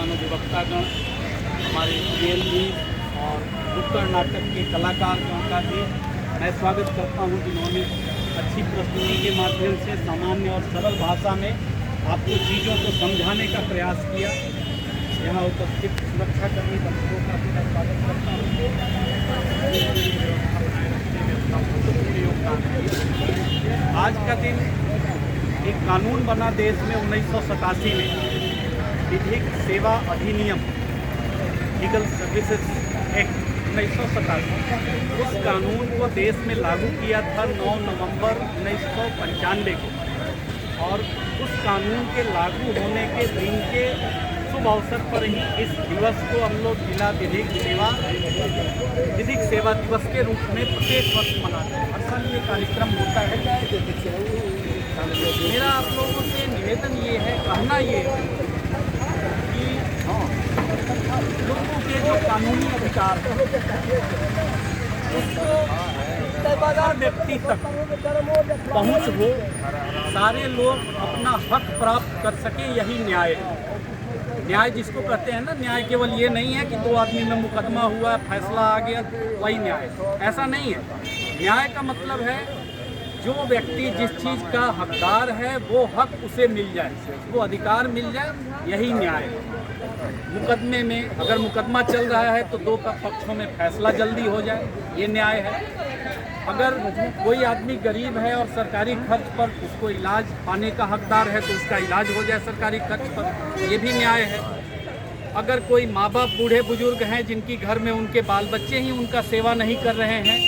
महानुधिवक्तागण, हमारे पीएलवी और नुक्कड़ नाटक के कलाकार का भी मैं स्वागत करता हूं, जिन्होंने अच्छी प्रस्तुति के माध्यम से सामान्य और सरल भाषा में आपको चीज़ों को समझाने का प्रयास किया। यहाँ उपस्थित सुरक्षाकर्मी बंधुओं का भी मैं स्वागत करता हूँ। आज का दिन एक कानून बना देश में 1987 में, विधिक सेवा अधिनियम, लीगल सर्विसेज एक्ट 1987। उस कानून को देश में लागू किया था 9 नवंबर 1995 को, और उस कानून के लागू होने के दिन के शुभ अवसर पर ही इस दिवस को हम लोग जिला विधिक सेवा दिवस के रूप में प्रत्येक वर्ष मनाते हैं। हर साल ये कार्यक्रम होता है। मेरा आप लोगों से निवेदन ये है, कहना ये है कि लोगों के जो कानूनी अधिकार है उसको हर व्यक्ति तक पहुंच हो, सारे लोग अपना हक प्राप्त कर सके, यही न्याय है। न्याय जिसको कहते हैं ना, न्याय केवल ये नहीं है कि दो आदमी में मुकदमा हुआ, फैसला आ गया, वही न्याय। ऐसा नहीं है। न्याय का मतलब है जो व्यक्ति जिस चीज़ का हकदार है वो हक उसे मिल जाए, वो अधिकार मिल जाए, यही न्याय है। मुकदमे में अगर मुकदमा चल रहा है तो दो पक्षों में फैसला जल्दी हो जाए, ये न्याय है। अगर कोई आदमी गरीब है और सरकारी खर्च पर उसको इलाज पाने का हकदार है तो उसका इलाज हो जाए सरकारी खर्च पर, ये भी न्याय है। अगर कोई माँ बाप बूढ़े बुजुर्ग हैं जिनकी घर में उनके बाल बच्चे ही उनका सेवा नहीं कर रहे हैं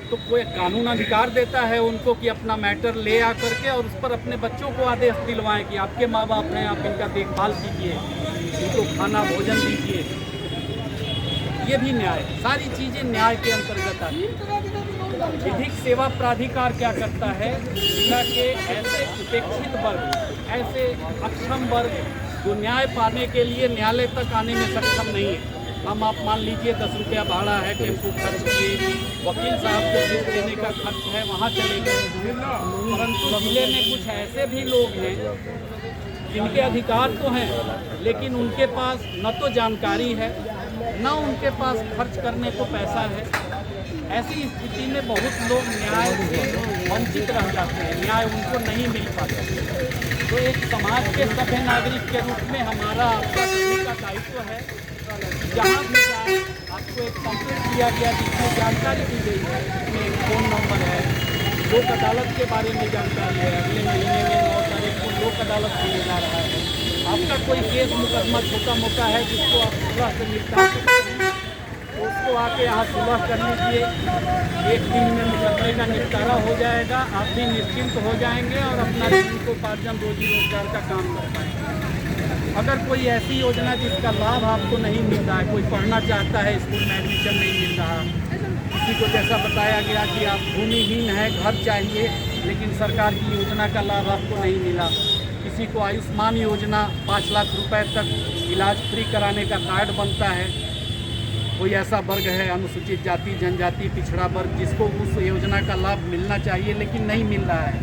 तो कोई कानून अधिकार देता है उनको कि अपना मैटर ले आ करके और उस पर अपने बच्चों को आदेश दिलवाएं कि आपके माँ बाप हैं, आप इनका देखभाल कीजिए, इनको खाना भोजन दीजिए। ये भी न्याय, सारी चीज़ें न्याय के अंतर्गत आती हैं। विधिक सेवा प्राधिकार क्या करता है? जिला के ऐसे उपेक्षित वर्ग, ऐसे अक्षम वर्ग जो न्याय पाने के लिए न्यायालय तक आने में सक्षम नहीं है। हम आप मान लीजिए 10 रुपया भाड़ा है, टेम्पो खर्च किए, वकील साहब को फीस देने का खर्च है, वहाँ चले गए। परंतु जिले में कुछ ऐसे भी लोग हैं जिनके अधिकार तो हैं लेकिन उनके पास न तो जानकारी है, न उनके पास खर्च करने को पैसा है। ऐसी स्थिति में बहुत लोग न्याय से वंचित रह जाते हैं, न्याय उनको नहीं मिल पाता। तो एक समाज के सभ्य नागरिक के रूप में हमारा आपका सभी का दायित्व है, जहाँ भी जाए आपको एक पंपलेट दिया गया जिसमें जानकारी दी गई है, इसमें एक फ़ोन नंबर है, लोक अदालत के बारे में जानकारी है। अगले महीने में 9 तारीख को लोक अदालत होने जा रहा है। आपका कोई केस मुकदमा छोटा मोटा है जिसको आप सुलह से निपटा सकते हैं तो उसको आके यहाँ सुलह कर लीजिए। 1 दिन में मुकदमे का निपटारा हो जाएगा, आप भी निश्चिंत हो जाएंगे और अपना जीविकोपार्जन, रोजी रोजगार का काम कर पाएंगे। अगर कोई ऐसी योजना जिसका लाभ आपको नहीं मिल रहा है, कोई पढ़ना चाहता है, स्कूल में एडमिशन नहीं मिल रहा, किसी को जैसा बताया गया कि आप भूमिहीन हैं, घर चाहिए लेकिन सरकार की योजना का लाभ आपको नहीं मिला, किसी को आयुष्मान योजना 5 लाख रुपए तक इलाज फ्री कराने का कार्ड बनता है, कोई ऐसा वर्ग है अनुसूचित जाति जनजाति पिछड़ा वर्ग जिसको उस योजना का लाभ मिलना चाहिए लेकिन नहीं मिल रहा है,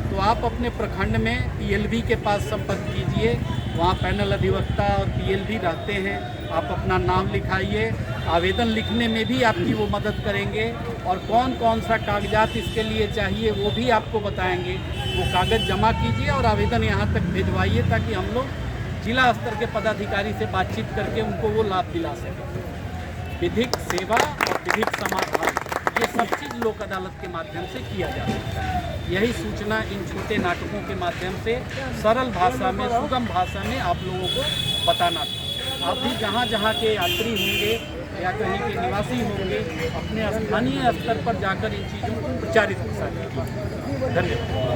तो आप अपने प्रखंड में पीएलवी के पास संपर्क कीजिए। वहाँ पैनल अधिवक्ता और पीएलवी रहते हैं, आप अपना नाम लिखाइए। आवेदन लिखने में भी आपकी वो मदद करेंगे और कौन कौन सा कागजात इसके लिए चाहिए वो भी आपको बताएंगे। वो कागज़ जमा कीजिए और आवेदन यहाँ तक भिजवाइए ताकि हम लोग जिला स्तर के पदाधिकारी से बातचीत करके उनको वो लाभ दिला सकें। विधिक सेवा और विधिक समाधान, ये सब चीज़ लोक अदालत के माध्यम से किया जा सकता है। यही सूचना इन छोटे नाटकों के माध्यम से सरल भाषा में, सुगम भाषा में आप लोगों को बताना था। आप भी जहाँ जहाँ के यात्री होंगे या कहीं के निवासी होंगे, अपने स्थानीय स्तर पर जाकर इन चीज़ों को प्रचारित प्रसारित कीजिए। धन्यवाद।